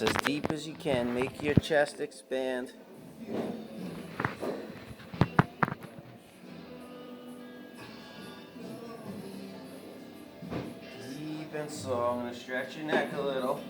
As deep as you can. Make your chest expand. Deep and slow. I'm going to stretch your neck a little.